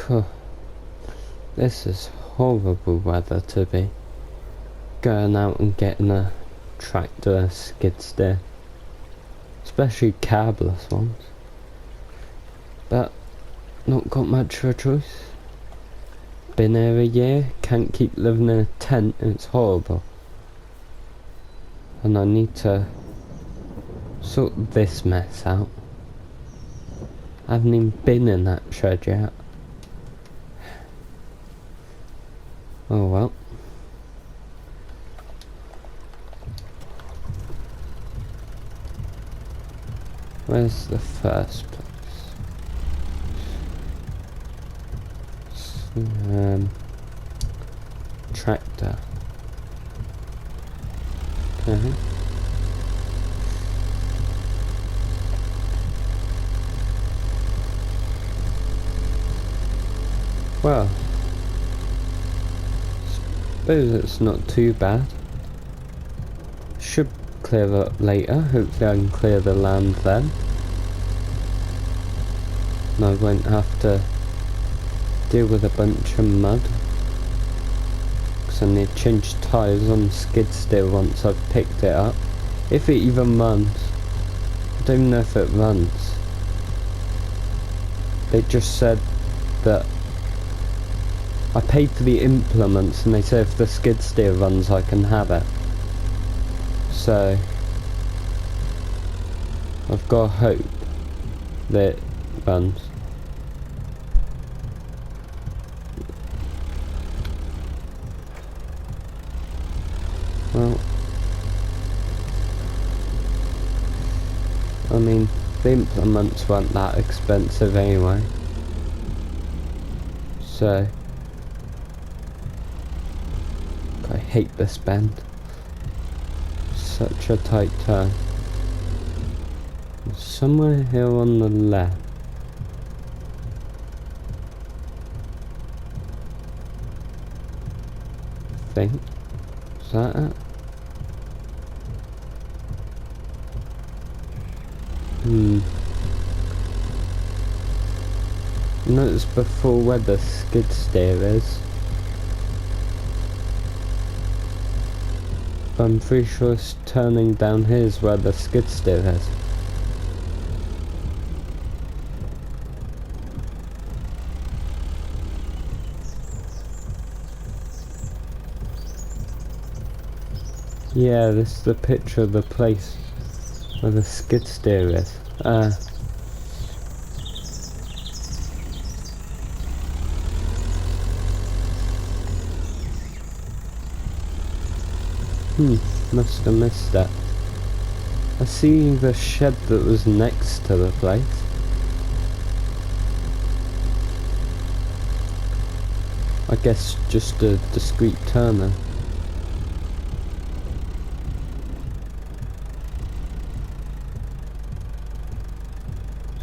Cool. This is horrible weather to be going out and getting a tractor skid steer, especially cabless ones. But not got much of a choice. Been here a year, can't keep living in a tent, it's horrible. And I need to sort this mess out. I haven't even been in that shed yet. Oh well. Where's the first place? Tractor. Okay. Well, suppose it's not too bad. Should clear up later. Hopefully I can clear the land then. And I won't have to deal with a bunch of mud. Because I need to change tyres on the skid steer once I've picked it up. If it even runs. I don't even know if it runs. They just said that I paid for the implements and they say if the skid steer runs I can have it. So I've got to hope that it runs. Well, I mean, the implements weren't that expensive anyway. So I hate this bend. Such a tight turn. Somewhere here on the left. I think. Is that it? Notice before where the skid steer is. I'm pretty sure it's turning down here is where the skid steer is. Yeah, this is the picture of the place where the skid steer is. Must have missed that. I see the shed that was next to the place. I guess just a discreet turner.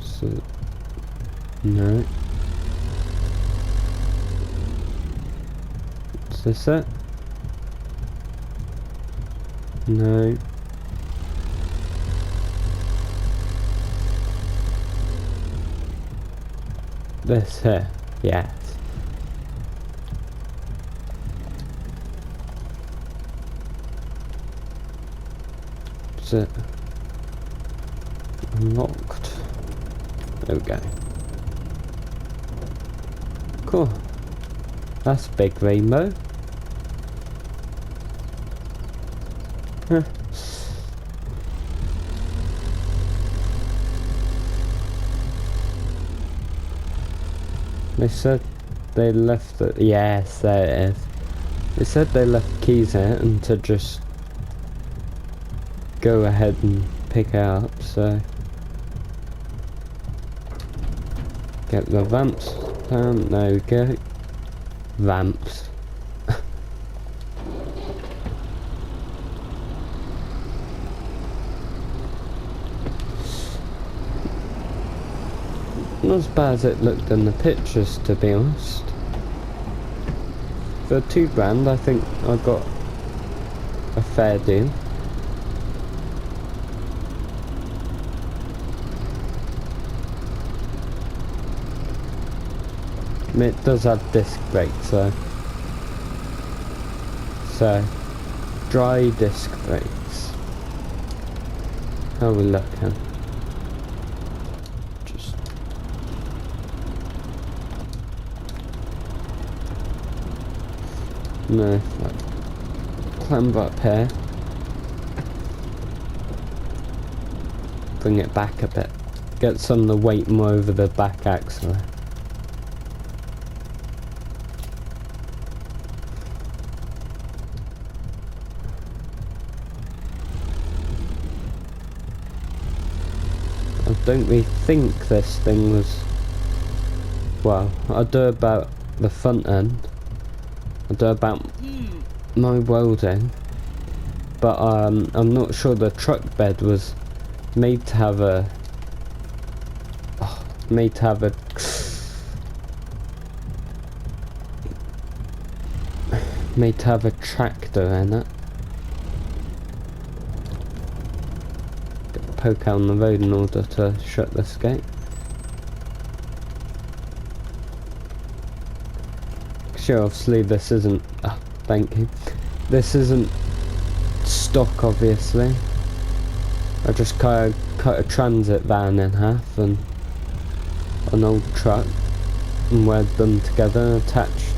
So, no. Is this it? No. This here, yes. Is it unlocked? There we go. Cool. That's a big rainbow. Huh. They said they left the... Yes, there it is. They said they left keys in it and to just go ahead and pick it up, so... Get the ramps down, there we go. Ramps. Not as bad as it looked in the pictures, to be honest. For £2 I think I got a fair deal. It does have disc brakes though. So, dry disc brakes. How are we looking? Just... No, like, climb up here. Bring it back a bit. Get some of the weight more over the back axle. I don't really think this thing was... Well, I'll do about the front end. I'll do about my welding. But I'm not sure the truck bed was made to have a... made to have a tractor in it. Poke out on the road in order to shut this gate. Sure, obviously this isn't... Oh, thank you. This isn't stock, obviously. I just cut a transit van in half and an old truck and weld them together and attached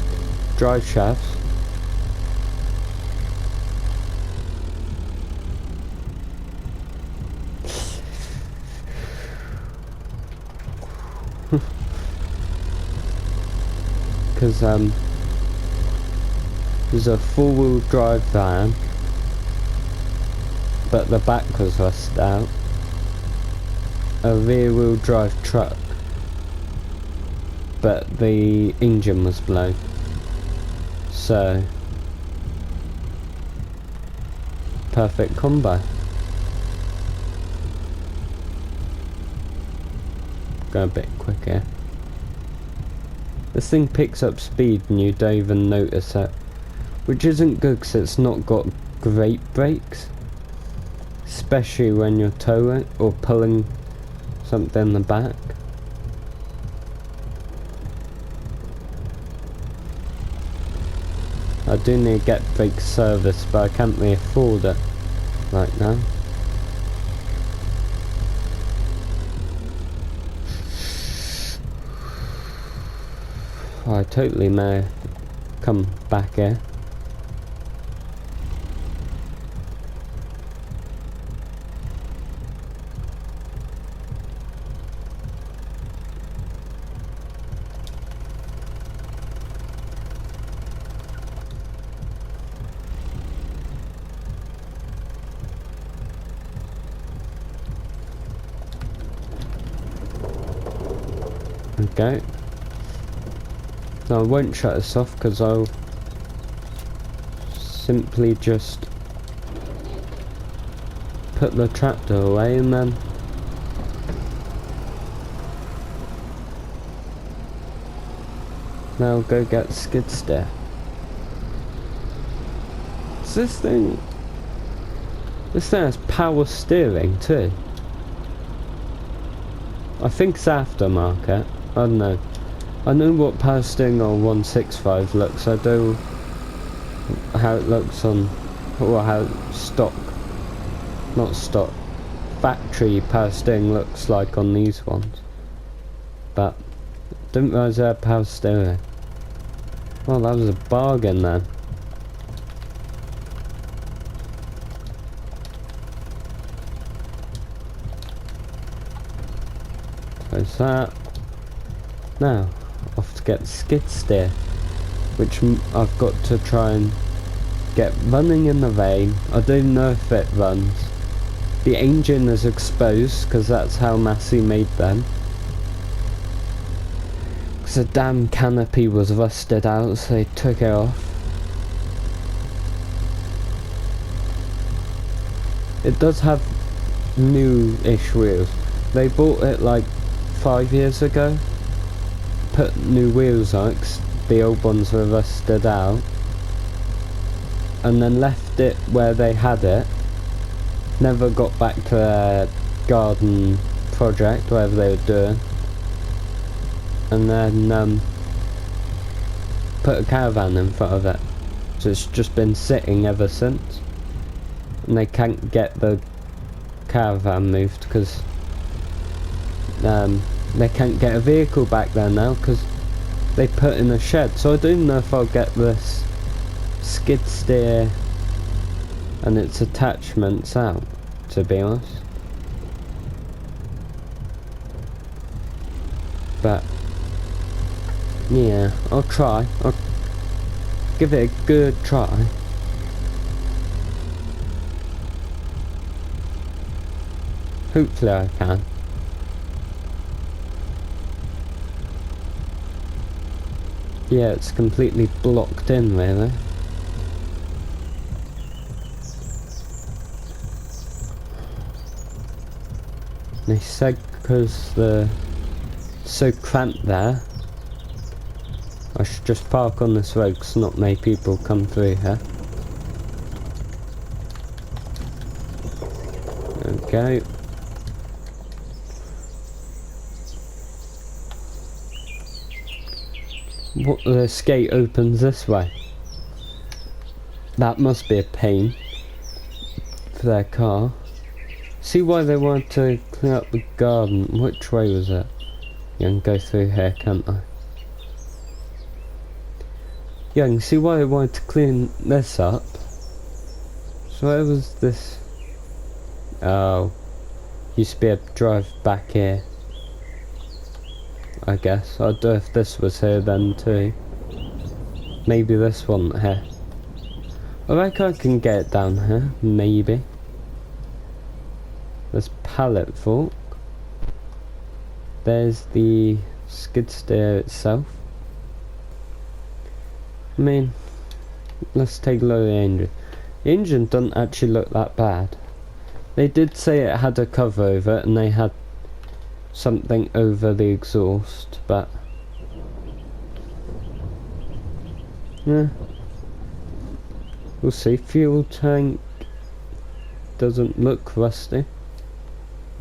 drive shafts. Because there's a four-wheel drive van, but the back was rusted out. A rear-wheel drive truck, but the engine was blown. So, perfect combo. Go a bit quicker. This thing picks up speed and you don't even notice it, which isn't good because it's not got great brakes, especially when you're towing or pulling something in the back. I do need to get brake service, but I can't really afford it right now. I totally may come back here. Okay. No, I won't shut this off because I'll simply just put the tractor away and then now go get skid steer. So this thing has power steering too. I think it's aftermarket. I don't know. I know what power steering on 165 looks. I do how it looks on, or how stock, not stock, factory power steering looks like on these ones. But didn't realise they had power steering. Well, that was a bargain then. Close that. Now, off to get skid steer, which I've got to try and get running in the vein. I don't know if it runs. The engine is exposed because that's how Massey made them. Because the damn canopy was rusted out, so they took it off. It does have new-ish wheels. They bought it like 5 years ago. Put new wheels on it 'cause the old ones were rusted out, and then left it where they had it. Never got back to their garden project, whatever they were doing, and then put a caravan in front of it. So it's just been sitting ever since. And they can't get the caravan moved because they can't get a vehicle back there now because they put in a shed. So I don't know if I'll get this skid steer and its attachments out, to be honest. But yeah, I'll try. I'll give it a good try. Hopefully I can. Yeah, it's completely blocked in, really. They said because the so cramped there, I should just park on this road because not many people come through here. There we go. What, this gate opens this way. That must be a pain for their car. See why they wanted to clean up the garden. Which way was it? Yeah, I can go through here, can't I? Yeah, I can see why they wanted to clean this up. So where was this? Oh, used to be able to drive back here, I guess. I don't know if this was here then too. Maybe this one here. I reckon I can get it down here, maybe. There's pallet fork. There's the skid steer itself. I mean, let's take a look at the engine. The engine doesn't actually look that bad. They did say it had a cover over it and they had something over the exhaust, but yeah, we'll see. Fuel tank doesn't look rusty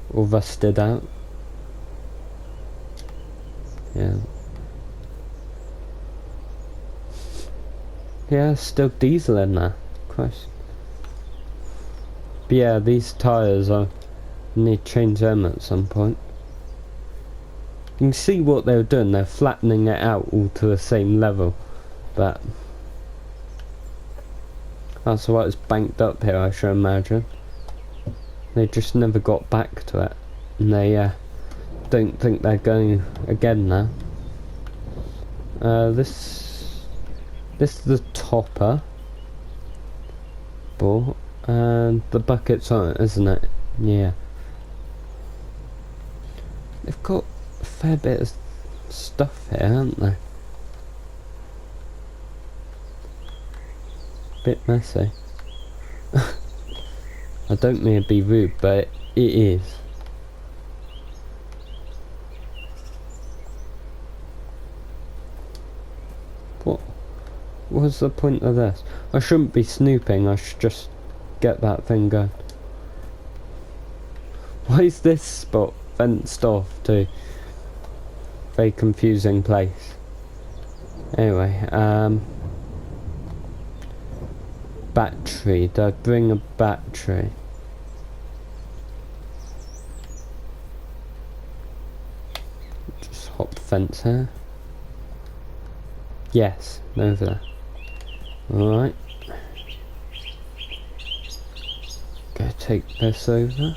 or rusted out. Yeah. Yeah, still diesel in there. Christ. But yeah, these tyres, I need to change them at some point. You can see what they're doing, they're flattening it out all to the same level. But that's why it's banked up here, I should imagine. They just never got back to it. And they don't think they're going again now. This is the topper ball, and the bucket's on it, isn't it? Yeah. They've got a fair bit of stuff here, haven't they? Bit messy. I don't mean to be rude, but it is. What's the point of this? I shouldn't be snooping, I should just get that thing going. Why is this spot fenced off to very confusing place? Anyway, battery. Did I bring a battery? Just hop the fence here. Yes, over there. Alright. Go take this over.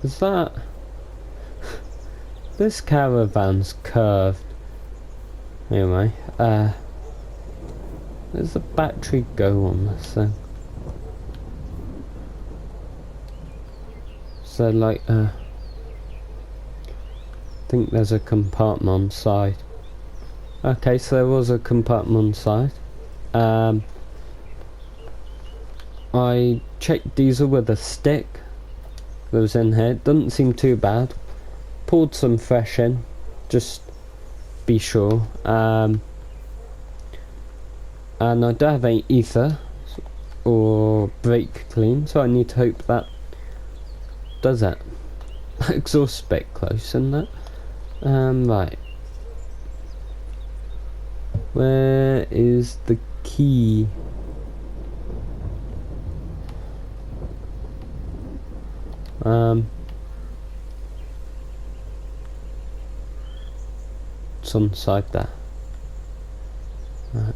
Is that... This caravan's curved. Anyway, where's the battery go on this thing? So like, I think there's a compartment on side. Okay, so there was a compartment on side. I checked diesel with a stick that was in here. Doesn't seem too bad. Poured some fresh in, just be sure. And I don't have any ether or brake clean, so I need to hope that does it. Exhaust a bit close, isn't it? Right. Where is the key? It's on the side there. Right.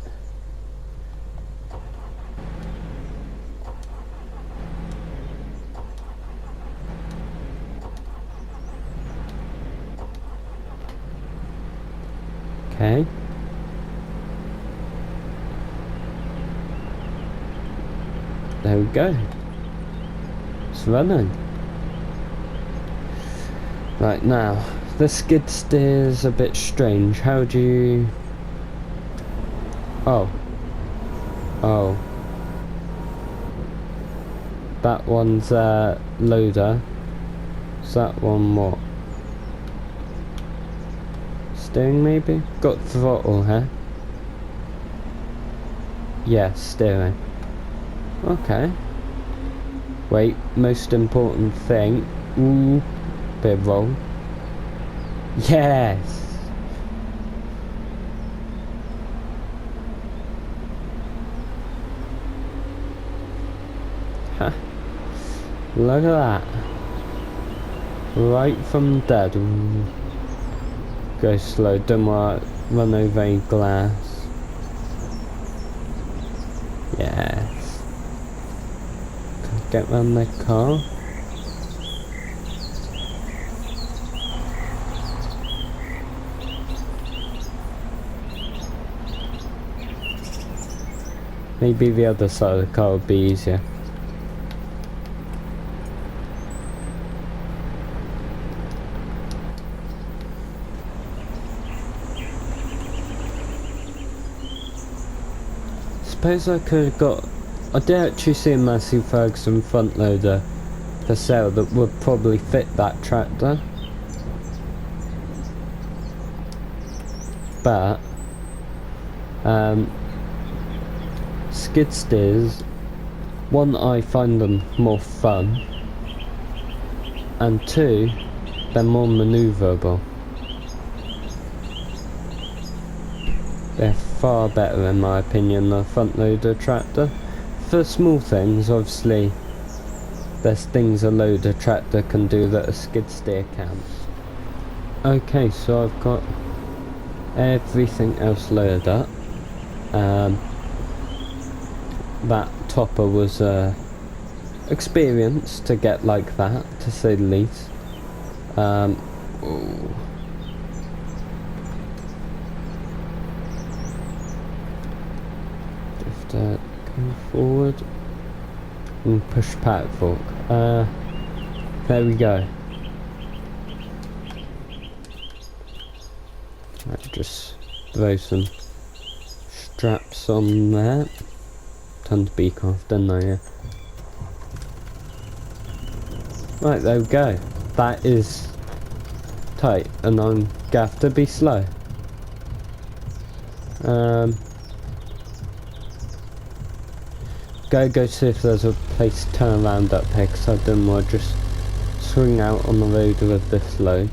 Okay. There we go. It's running. Right, now, the skid steer's a bit strange. How do you... Oh. Oh. That one's loader. Is that one what? Steering maybe? Got throttle here. Yeah, steering. Okay. Wait, most important thing. Ooh, bit of roll. Yes! Ha. Look at that. Right from dead. Ooh. Go slow, don't want to run over any glass. Yes. Get round the car. Maybe the other side of the car would be easier. Suppose I could have got... I did actually see a Massey Ferguson front loader for sale that would probably fit that tractor. But skid steers, one, I find them more fun, and two, they're more manoeuvrable. They're far better in my opinion than a front loader tractor. For small things, obviously, there's things a loader tractor can do that a skid steer can't. Okay, so I've got everything else loaded up. That topper was experience to get like that, to say the least. Just go forward and push pack fork. There we go. Right, just throw some straps on there. Turned the beak off, didn't I? Yeah. Right, there we go. That is tight, and I'm gonna have to be slow. Go see if there's a place to turn around up here, because I didn't want to just swing out on the road with this load.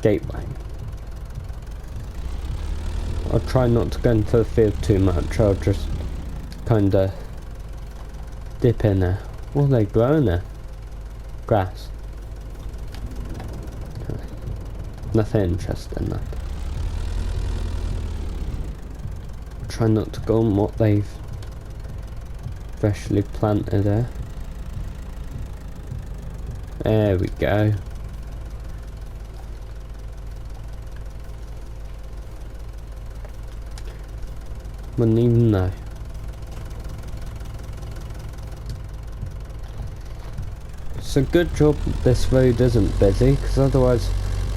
Gateway. I'll try not to go into the field too much, I'll just kinda dip in there. What are they growing there? Grass. Nothing interesting there. Try not to go on what they've freshly planted there. There we go. Wouldn't even know. It's a good job this road isn't busy, because otherwise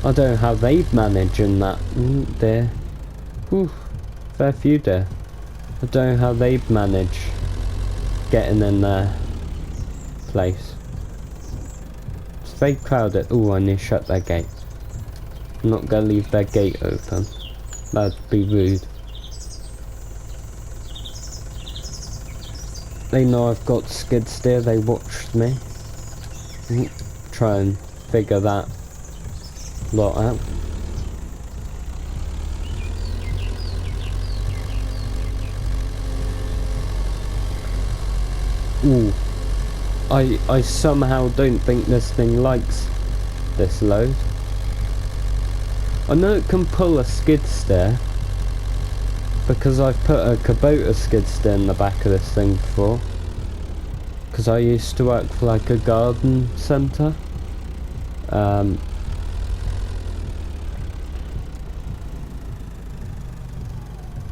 I don't know how they'd manage in that there. Whew, fair few there. I don't know how they'd manage getting in their place. It's very crowded. Oh, I need to shut their gate. I'm not gonna leave their gate open. That'd be rude. They know I've got skid steer, they watched me. Try and figure that lot out. Ooh. I somehow don't think this thing likes this load. I know it can pull a skid steer because I've put a Kubota skid steer in the back of this thing before. Because I used to work for like a garden centre.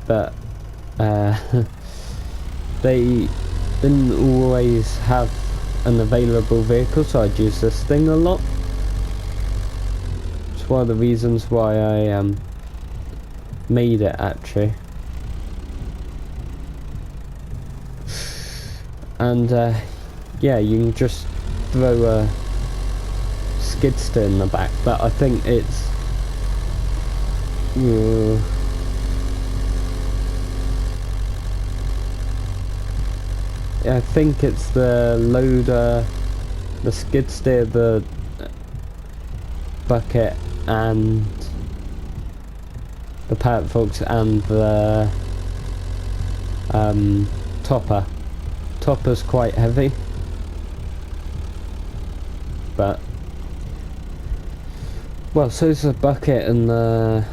But they didn't always have an available vehicle, so I'd use this thing a lot. It's one of the reasons why I made it, actually. And yeah, you can just throw a skid steer in the back, but I think it's I think it's the loader, the skid steer, the bucket, and the pallet forks, and the topper. Topper's quite heavy, but well, so's the bucket and the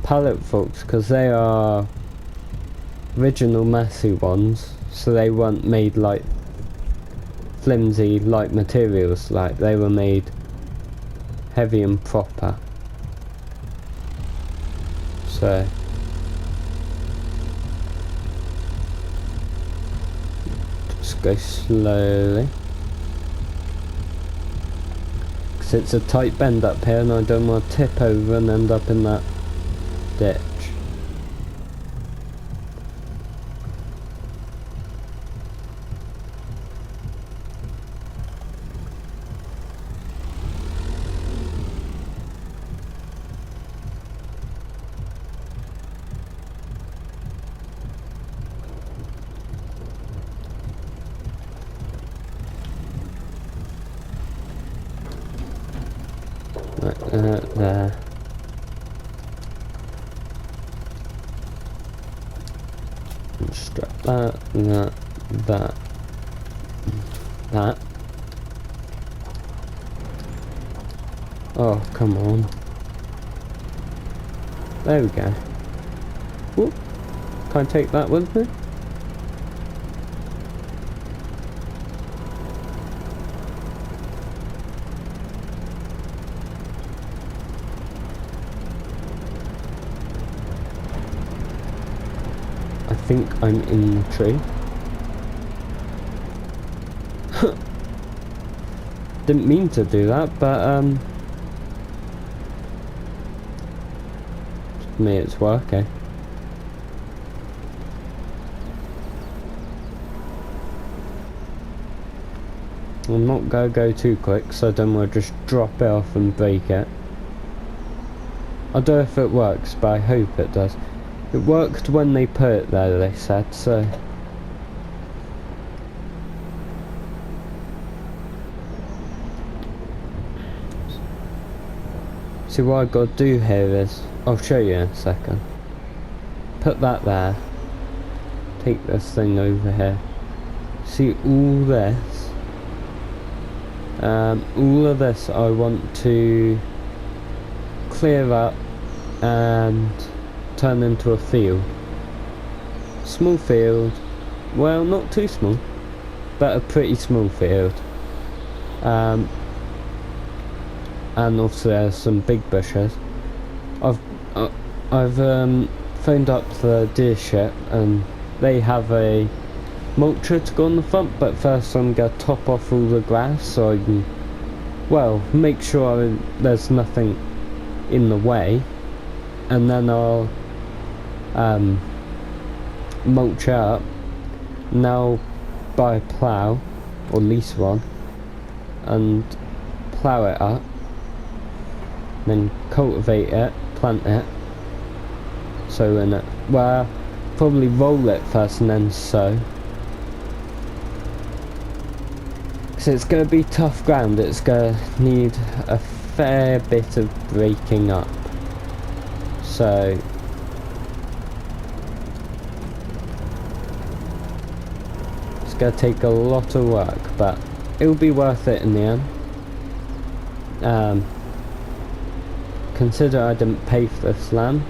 pallet forks, because they are original Massey ones, so they weren't made like flimsy light materials, like they were made heavy and proper. So just go slowly, because it's a tight bend up here and I don't want to tip over and end up in that ditch. There. Strap that. Oh, come on. There we go. Whoop. Can I take that with me? I think I'm in the tree. Didn't mean to do that, but to me it's working. I'm not gonna go too quick, so I don't want to just drop it off and break it. I don't know if it works, but I hope it does. It worked when they put it there, they said, so. See, what I've got to do here is, I'll show you in a second. Put that there. Take this thing over here. See all this? All of this I want to clear up and turn into a field. Small field, well, not too small, but a pretty small field. And also there's some big bushes. I've phoned up the dealership and they have a mulcher to go on the front, but first I'm gonna top off all the grass so I can, well, make sure there's nothing in the way, and then I'll mulch up. Now buy a plough, or lease one, and plough it up, then cultivate it, plant it, sow in it. Well, probably roll it first and then sow. So it's going to be tough ground, it's going to need a fair bit of breaking up. So it's going to take a lot of work, but it'll be worth it in the end. Consider I didn't pay for this land,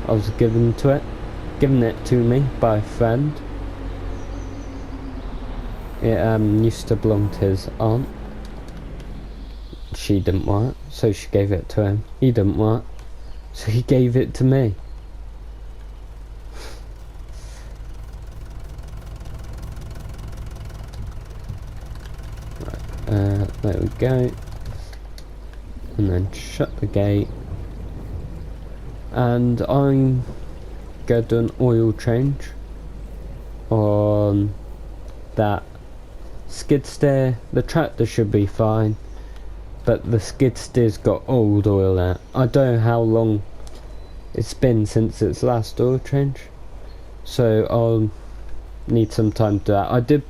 I was given it to me by a friend. It used to belong to his aunt. She didn't want it, so she gave it to him. He didn't want it, so he gave it to me. Right, there we go. And then shut the gate. And I'm gonna do an oil change on that skid steer. The tractor should be fine, but the skid steer's got old oil in it. I don't know how long it's been since its last oil change, so I'll need some time to do that.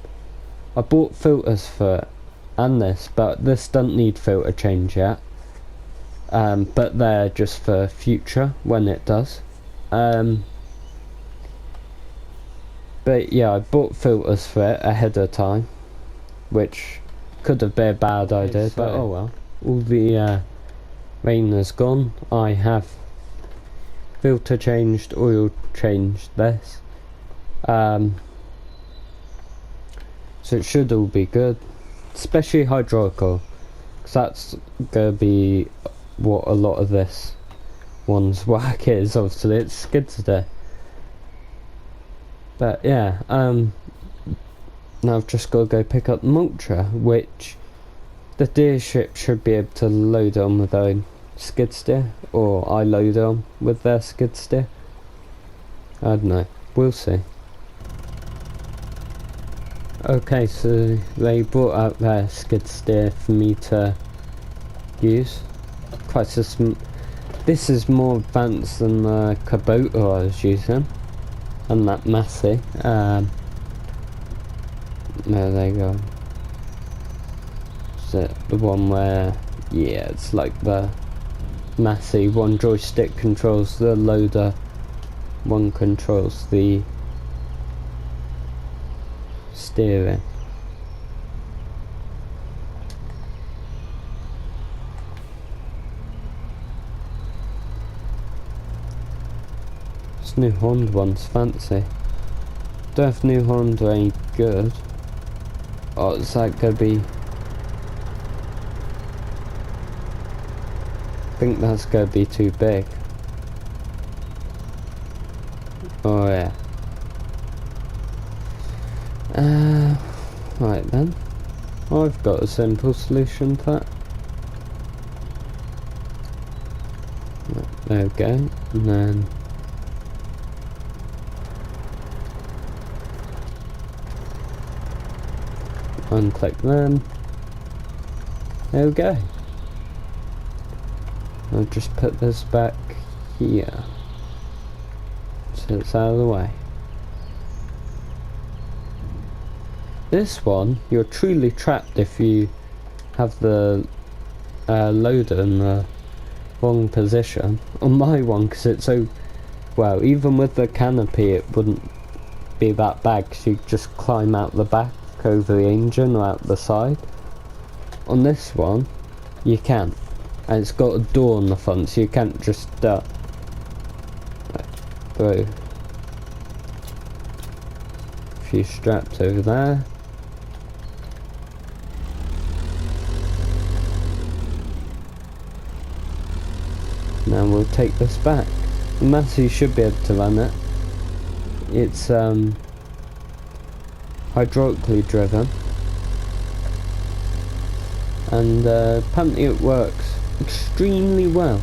I bought filters for it and this, but this doesn't need filter change yet. But they're just for future when it does. But yeah, I bought filters for it ahead of time, which could have been a bad idea, but oh well. All the rain has gone. I have filter changed, oil changed this. So it should all be good, especially hydraulic oil, because that's gonna be what a lot of this one's work is. Obviously it's skid steer. But yeah, now I've just got to go pick up the mulcher, which the dealership should be able to load on with their own skid steer, or I load on with their skid steer. I don't know, we'll see. Okay, so they brought out their skid steer for me to use. This is more advanced than the Kubota I was using, and that Massey. There they go. Is it the one where, yeah, it's like the Massey, one joystick controls the loader, one controls the steering. This new Honda one's fancy. Don't know if new Honda are any good. Oh, is that gonna be... I think that's gonna be too big. Oh yeah. Right then. I've got a simple solution to that. There we go. And then unclick them. There we go. I'll just put this back here, so it's out of the way. This one, you're truly trapped if you have the loader in the wrong position. On my one, because it's so, well, even with the canopy it wouldn't be that bad, because you just climb out the back over the engine or out the side. On this one you can't, and it's got a door on the front, so you can't just throw a few straps over there. Now we'll take this back. The Massey should be able to run it. It's hydraulically driven, and apparently it works extremely well.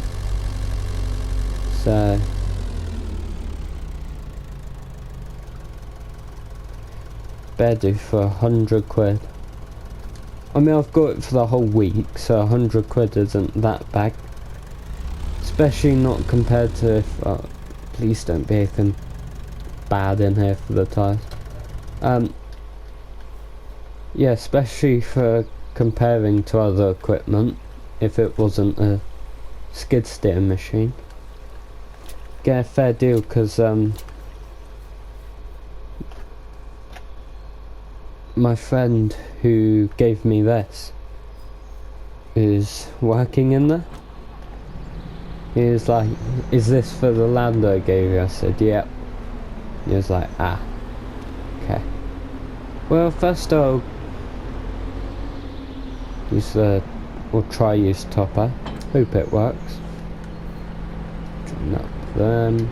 So spare do for 100 quid. I mean, I've got it for the whole week, so 100 quid isn't that bad. Especially not compared to if, please don't be anything bad in here for the tyres. Yeah, especially for comparing to other equipment, if it wasn't a skid steer machine. Get a fair deal, because my friend who gave me this is working in there. He was like, "Is this for the land I gave you?" I said, "Yep." He was like, "Ah, okay. Well, first I'll use we'll try use topper. Hope it works." Join up them.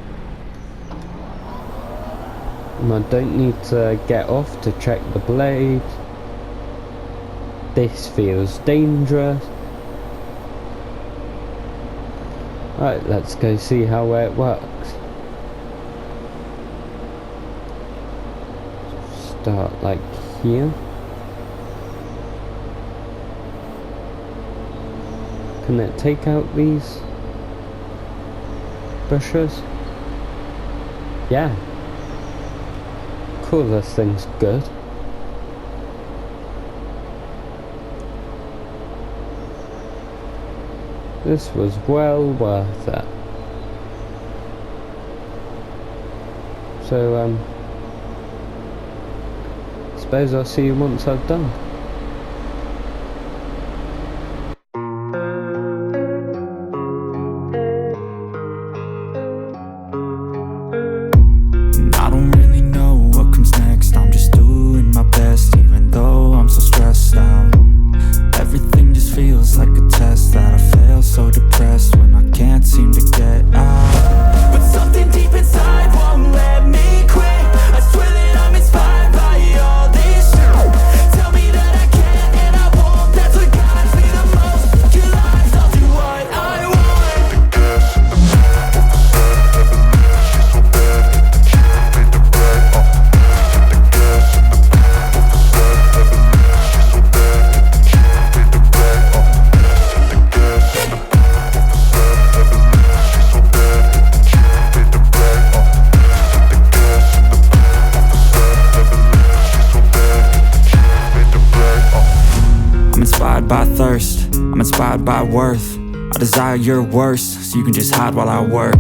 And I don't need to get off to check the blade. This feels dangerous. Right, let's go see how it works. Start like here. Can it take out these bushes? Yeah. Cool, this thing's good. This was well worth it. So, suppose I'll see you once I've done. I don't really know what comes next. I'm just doing my best, even though I'm so stressed out. Everything just feels like a test that I fail, so depressed when I can't seem to get out. But something deep inside won't let me quit. I swear that I'm inspired by all this shit. Tell me that I can and I won't. That's what guides me the most. Your lies, I'll do what I want. I'm inspired by thirst, I'm inspired by worth. I desire your worst, so you can just hide while I work.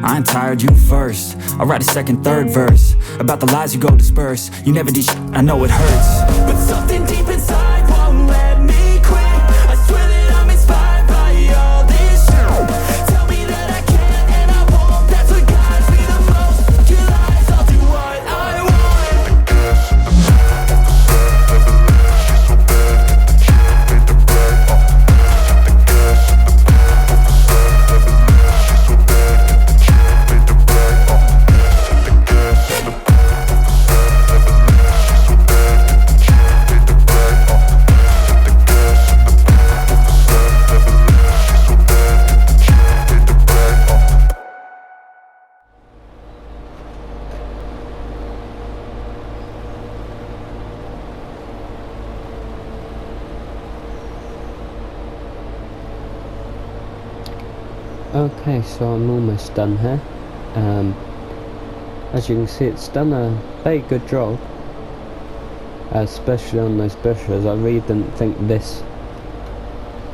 I ain't tired, you first. I'll write a second, third verse about the lies you go disperse. You never did shit, I know it hurts. But something deep inside won't let me quit. I swear that I'm inspired by all this shit. Tell me that I can and I won't. That's what guides me the most. Your lies, I'll do what I want. Okay, so I'm almost done here. As you can see, it's done a very good job, especially on those bushes. I really didn't think this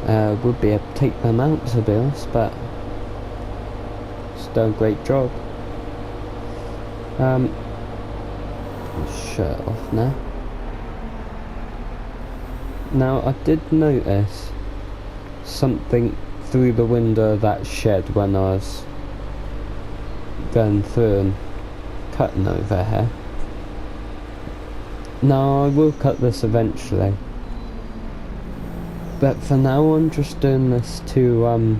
would be able to take them out, to be honest, but it's done a great job. Shirt off now. Now, I did notice something through the window of that shed when I was going through and cutting over here. Now, I will cut this eventually, but for now I'm just doing this to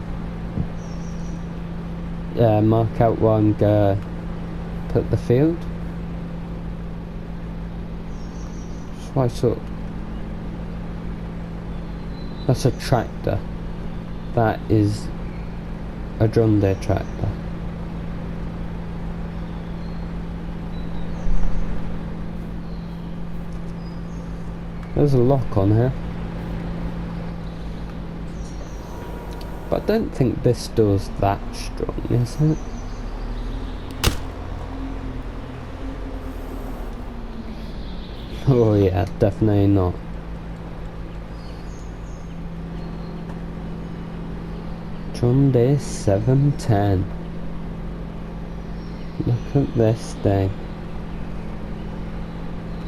mark out where I'm gonna put the field. So I thought that's a tractor. That is a John Deere tractor. There's a lock on here. But I don't think this door's that strong, is it? Oh yeah, definitely not. John Deere 710. Look at this thing.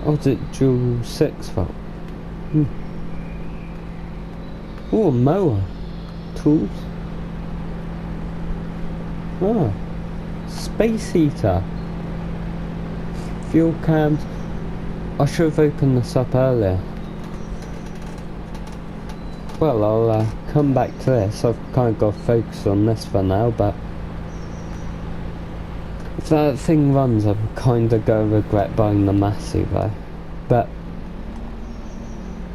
Oh, is it dual 6 volt? Oh, a mower. Tools. Oh, space heater. Fuel cans. I should have opened this up earlier. Well, I'll come back to this. I've kind of got to focus on this for now, but if that thing runs, I'm kind of going to regret buying the Massey though. But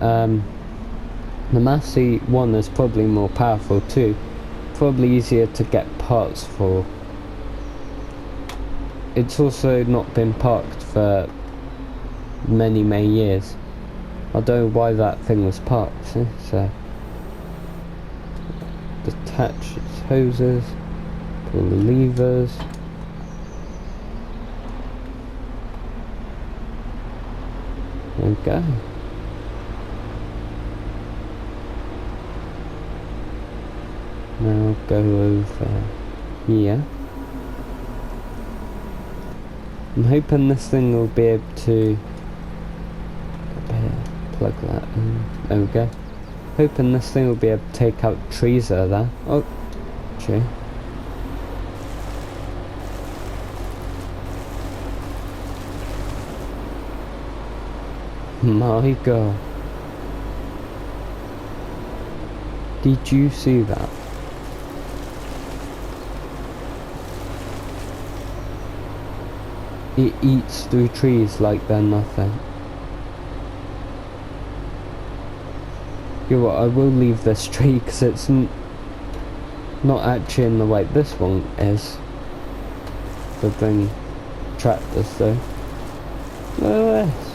the Massey 1 is probably more powerful too. Probably easier to get parts for. It's also not been parked for many years. I don't know why that thing was parked. See? So detach its hoses, pull the levers. There we go. Now go over here. I'm hoping this thing will be able to plug that in. There we go. Hoping this thing will be able to take out trees that are there. Oh, tree. My God. Did you see that? It eats through trees like they're nothing. You know what, I will leave this tree because it's not actually in the way this one is. To bring tractors though. Look at this.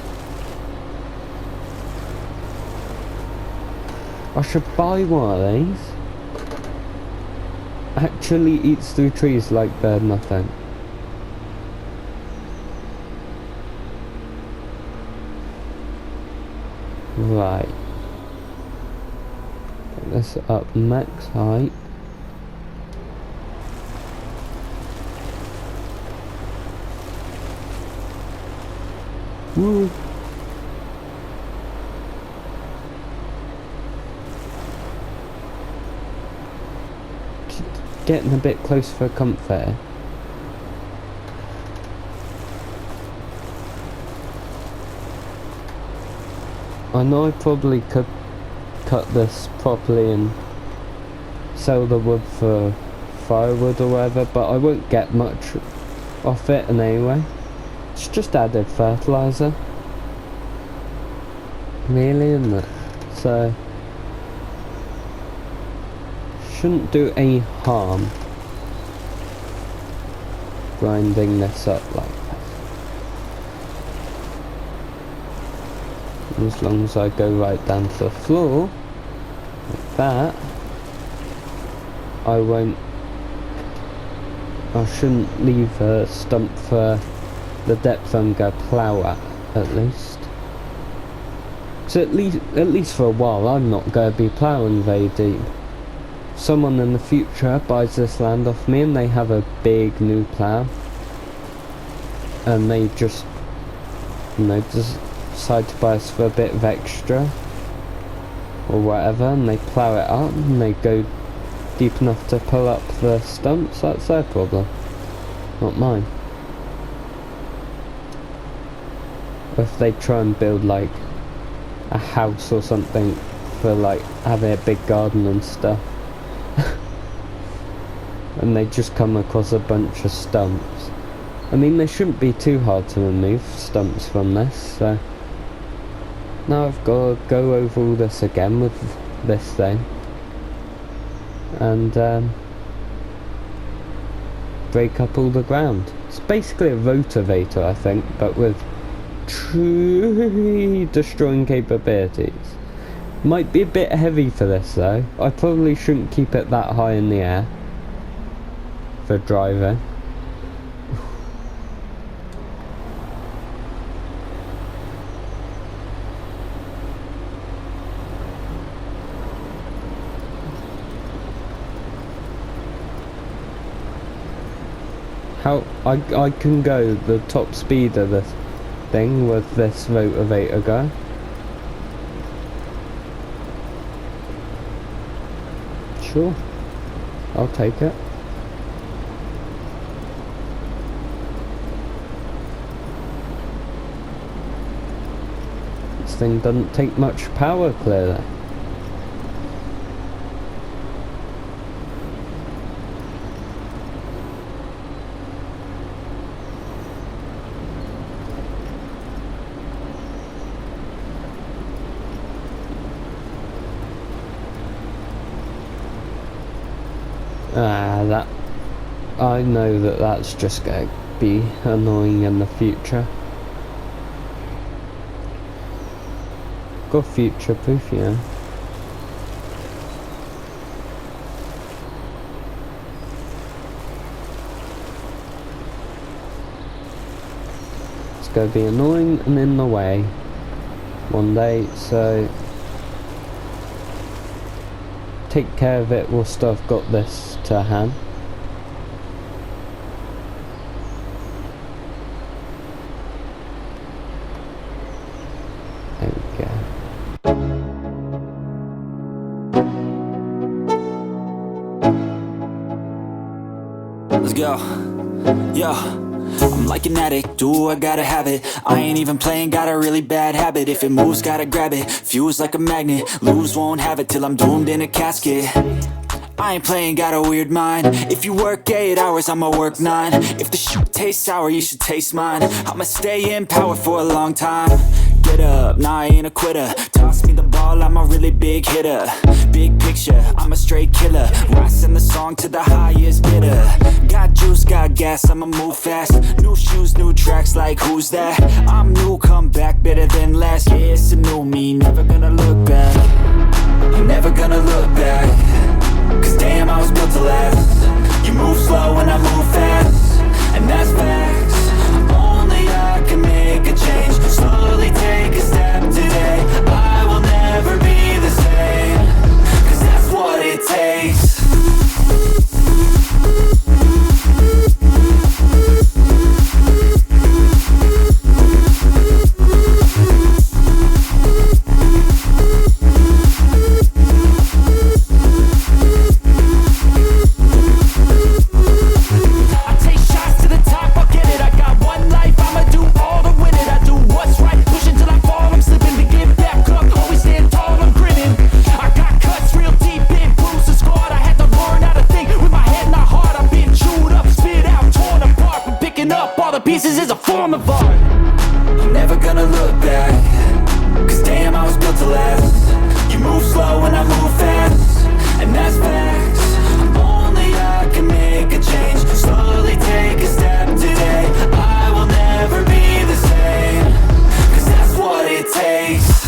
I should buy one of these. Actually eats through trees like they're nothing. Right. Put this up max height. Woo. Getting a bit close for comfort. I know I probably could cut this properly and sell the wood for firewood or whatever, but I won't get much off it in any way. It's just added fertilizer. Really, isn't it? So shouldn't do any harm grinding this up like this. As long as I go right down to the floor like that, I shouldn't leave a stump for the depth I'm going to plough at least. So at least for a while I'm not going to be ploughing very deep. Someone in the future buys this land off me and they have a big new plough and they just, you know, decide to buy us for a bit of extra or whatever, and they plough it up and they go deep enough to pull up the stumps. That's their problem, not mine. Or if they try and build like a house or something for like having a big garden and stuff and they just come across a bunch of stumps. I mean, they shouldn't be too hard to remove stumps from this, so now I've got to go over all this again with this thing and break up all the ground. It's basically a rotavator, I think, but with tree destroying capabilities. Might be a bit heavy for this though. I probably shouldn't keep it that high in the air for driving. How I can go the top speed of this thing with this motivator guy. Sure, I'll take it. This thing doesn't take much power, clearly. That I know that's just going to be annoying in the future. Got future proof, yeah. It's going to be annoying and in the way one day, so take care of it whilst I've got this to hand. There we go. Let's go. Yo. I'm like an addict, do I gotta have it. I ain't even playing, got a really bad habit. If it moves, gotta grab it, fuse like a magnet. Lose, won't have it till I'm doomed in a casket. I ain't playing, got a weird mind. If you work 8 hours, I'ma work 9. If the shit tastes sour, you should taste mine. I'ma stay in power for a long time. Get up, nah I ain't a quitter. Toss me the ball, I'm a really big hitter. Big picture, I'm a straight killer. Rising the song to the highest bidder. Got juice, got gas, I'ma move fast. New shoes, new tracks, like who's that? I'm new, come back, better than last. Yeah, it's a new me, never gonna look back. I'm never gonna look back. Cause damn, I was built to last. You move slow and I move fast, and that's facts. Only I can make a change. Slowly take a step today. I will never be the same. Cause that's what it takes. Pieces is a form of art. I'm never gonna look back. Cause damn, I was built to last. You move slow and I move fast, and that's facts. Only I can make a change. Slowly take a step today. I will never be the same. Cause that's what it takes.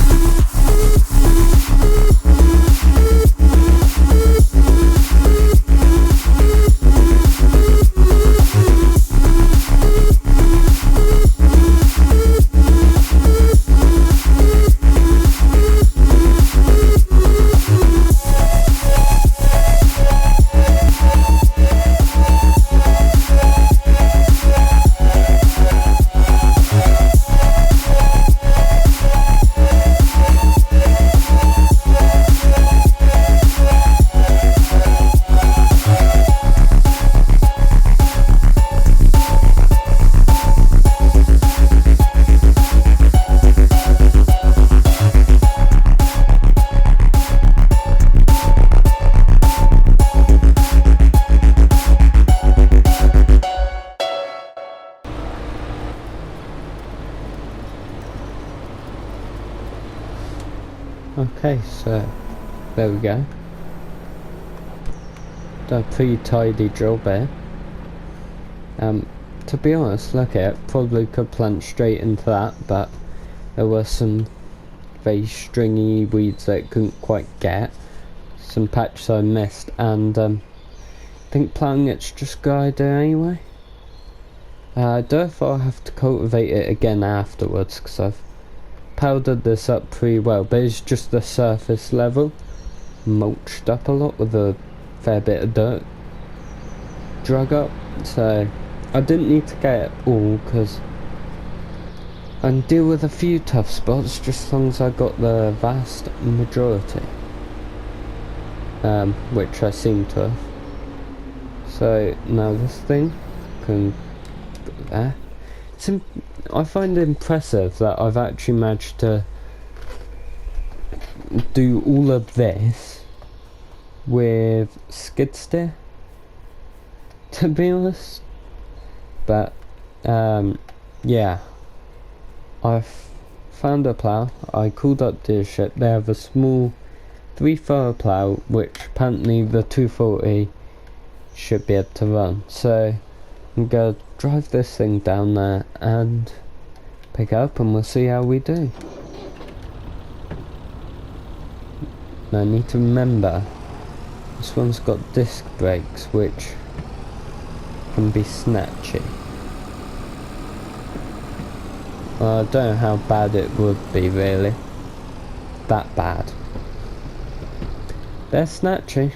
Okay, so there we go. Done a pretty tidy job there. to be honest, look at it, probably could plant straight into that, but there were some very stringy weeds that it couldn't quite get. Some patches I missed, and I think planting it's just a good idea anyway. I don't know if I'll have to cultivate it again afterwards, because I've powdered this up pretty well, but it's just the surface level, mulched up a lot with a fair bit of dirt drug up, so I didn't need to get it all, because I can deal with a few tough spots just as long as I got the vast majority, which I seem to have. So now this thing can go there. I find it impressive that I've actually managed to do all of this with skid steer, to be honest. But yeah, I've found a plough. I called up dealership. They have a small 3-furrow plough, which apparently the 240 should be able to run. So I'm gonna drive this thing down there and pick it up, and we'll see how we do. Now I need to remember, this one's got disc brakes, which can be snatchy. Well, I don't know how bad it would be, really. That bad. They're snatchy.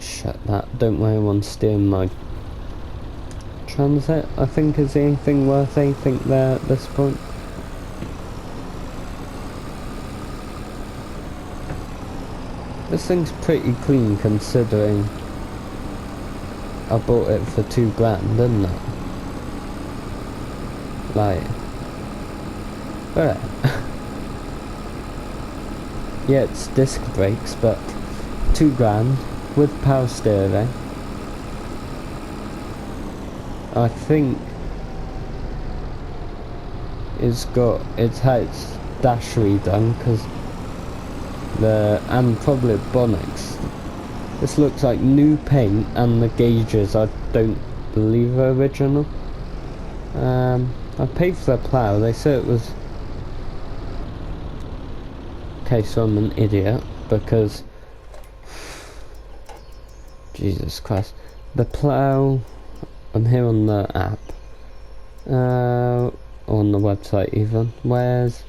Shut that. Don't worry, one steering my transit. I think is anything worth anything there at this point. This thing's pretty clean considering I bought it for £2,000, didn't it? Like, alright. Yeah, it's disc brakes, but £2,000 with power steering. I think it's had its dash redone, because and probably Bonnets. This looks like new paint, and the gauges I don't believe are original. I paid for the plough. They said it was okay, so I'm an idiot, because Jesus Christ, the plough, I'm here on the app, on the website even. Where's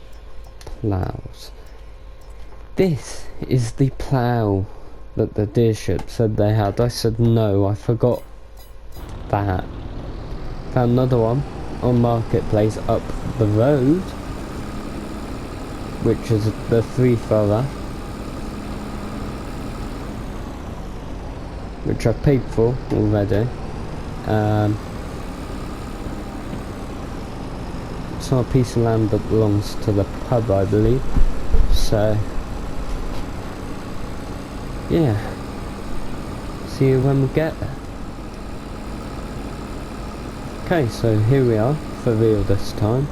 ploughs? This is the plough that the dealership said they had. I said no, I forgot that. Found another one on Marketplace up the road, which is the 3-furrow, which I've paid for already. It's not a piece of land that belongs to the pub, I believe. So yeah, see you when we get there. Okay, so here we are, for real this time.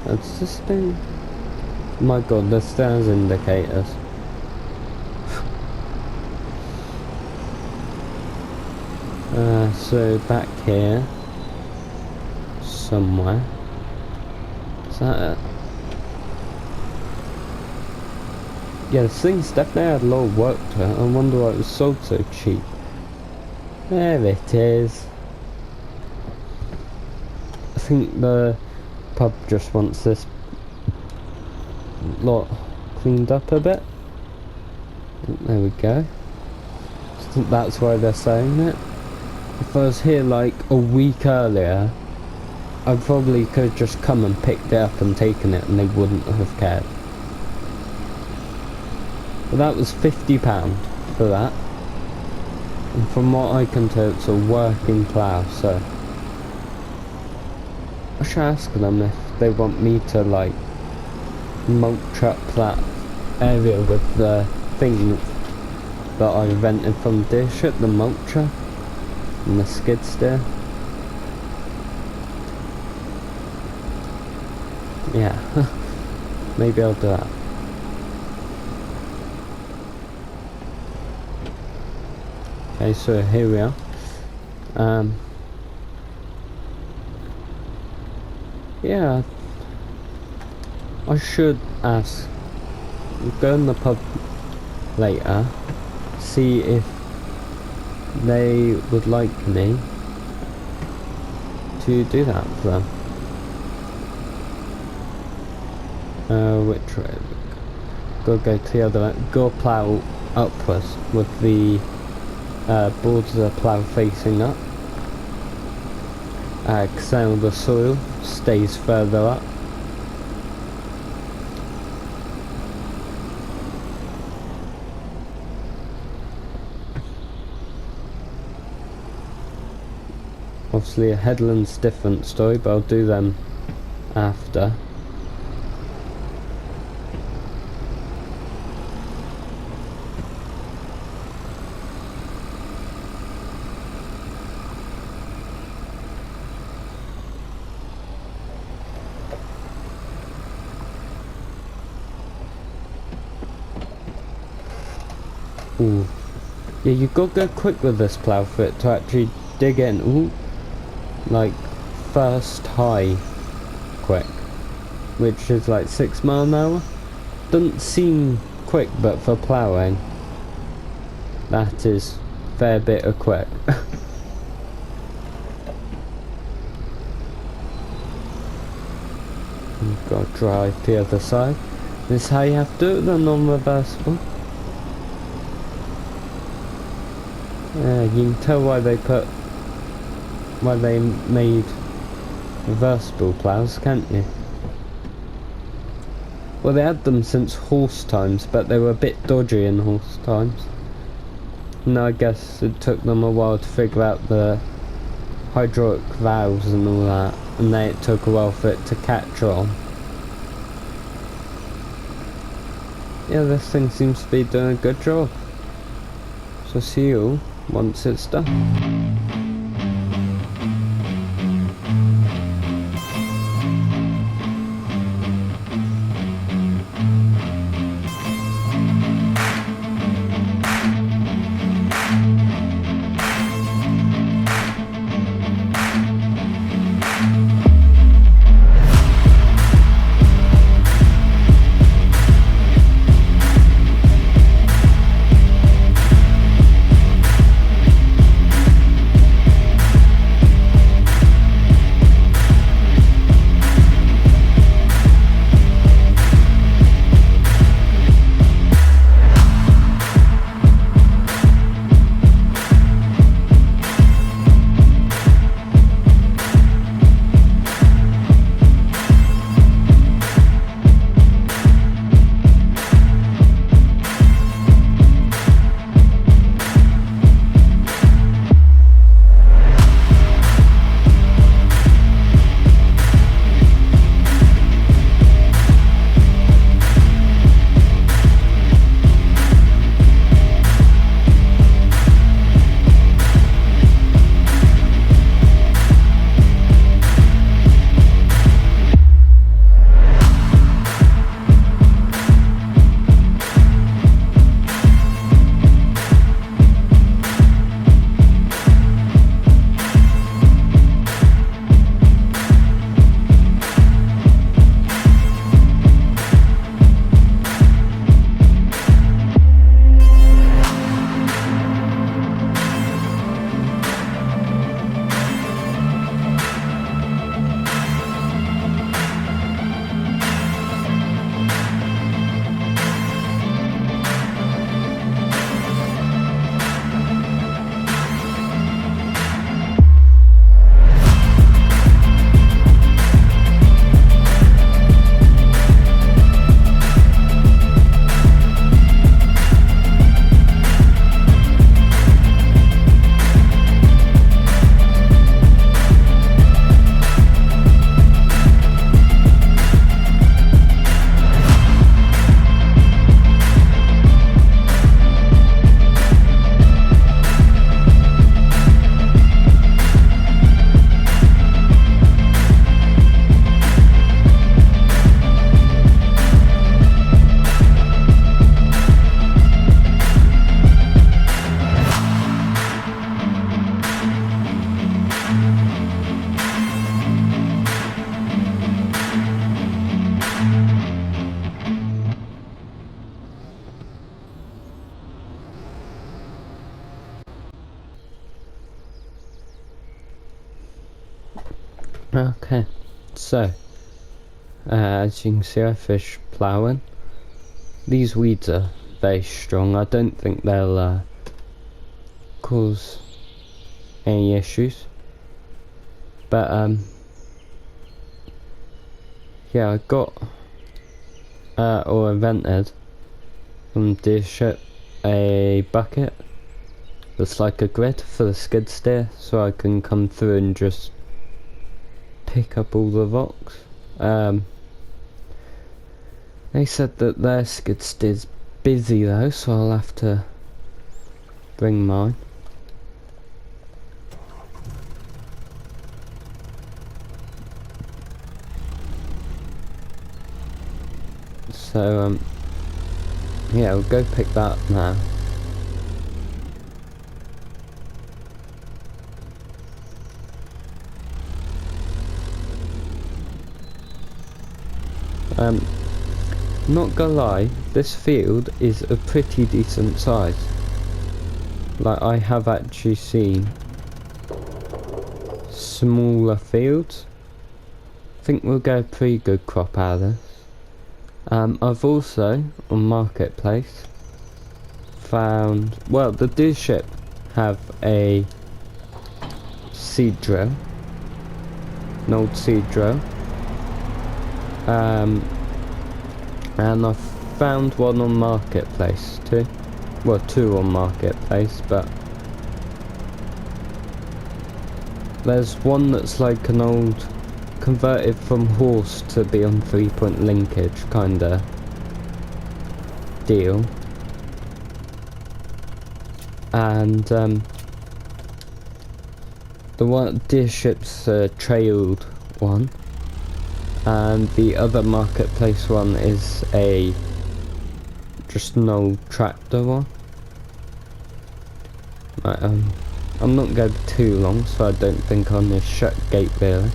That's this thing. My god, the stairs indicators. So back here somewhere. Is that it? Yeah, this thing's definitely had a lot of work to it. I wonder why it was sold so cheap. There it is. I think the pub just wants this lot cleaned up a bit. There we go. I think that's why they're saying it. If I was here like a week earlier, I probably could have just come and picked it up and taken it, and they wouldn't have cared. But that was £50 for that. And from what I can tell, it's a working plough, so I should ask them if they want me to like mulch up that area with the thing that I rented from Dish at the mulcher and the skid steer. Yeah, maybe I'll do that. Okay, so here we are. Yeah, I should ask, go in the pub later, see if they would like me to do that for them. Which way? Go to the other way. Go plough upwards with the boards of the plough facing up. Cause then the soil stays further up. Obviously a headland's different story, but I'll do them after. Ooh. Yeah, you gotta go quick with this plough for it to actually dig in. Ooh. Like, first high quick. Which is like 6 mile an hour. Doesn't seem quick, but for ploughing, that is a fair bit of quick. You've got to drive the other side. This is how you have to do it, the non-reversible. Yeah, you can tell why they made reversible ploughs, can't you? Well, they had them since horse times, but they were a bit dodgy in horse times. And I guess it took them a while to figure out the hydraulic valves and all that, and then it took a while for it to catch on. Yeah, this thing seems to be doing a good job. So see you once it's done. Okay, so as you can see, I fish ploughing. These weeds are very strong. I don't think they'll cause any issues, but yeah, I got or invented from the dealership a bucket that's like a grid for the skid steer, so I can come through and just pick up all the rocks. They said that their skid steer's busy though, so I'll have to bring mine. So yeah, we'll go pick that up now. Not gonna lie, this field is a pretty decent size. Like, I have actually seen smaller fields. I think we'll get a pretty good crop out of this. I've also, on Marketplace, found, well, the dealership have a seed drill, an old seed drill. And I've found one on Marketplace too. Well, two on Marketplace, but there's one that's like an old converted from horse to be on 3-point linkage kinda deal. And the one dealership's trailed one. And the other Marketplace one is just an old tractor one. Right, I'm not going to be too long, so I don't think on this shut gate really.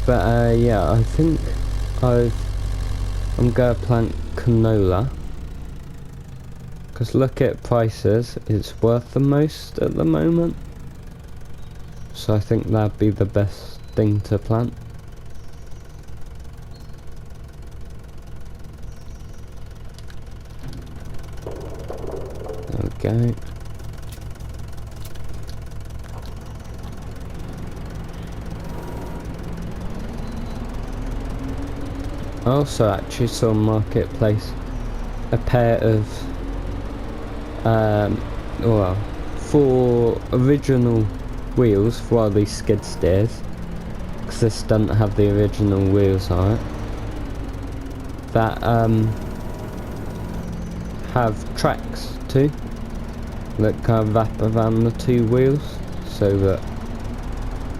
But yeah, I think I'm gonna plant canola, because look at prices, it's worth the most at the moment. So I think that'd be the best thing to plant. There we go. I also actually saw on Marketplace a pair of well, 4 original wheels for all these skid steers, because this doesn't have the original wheels on it, that have tracks too that kind of wrap around the 2 wheels, so that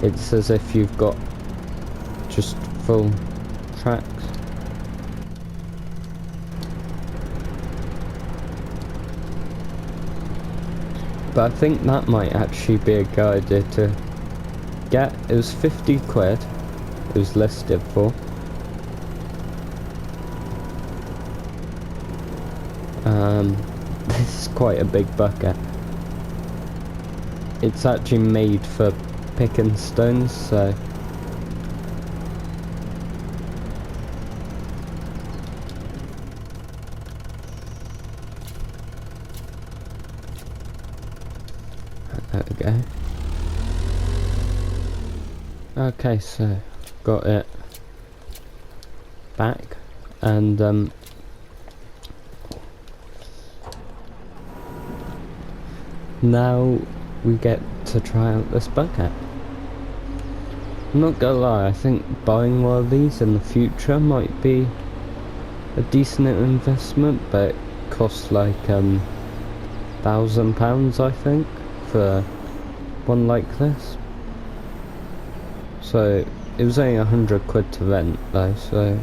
it's as if you've got just full tracks. But I think that might actually be a good idea to get. It was 50 quid it was listed for. This is quite a big bucket. It's actually made for picking stones, so there we go. Okay, so got it back, and now we get to try out this bucket. I'm not gonna lie, I think buying one of these in the future might be a decent investment, but it costs like £1,000 I think for one like this. So it was only 100 quid to rent though, so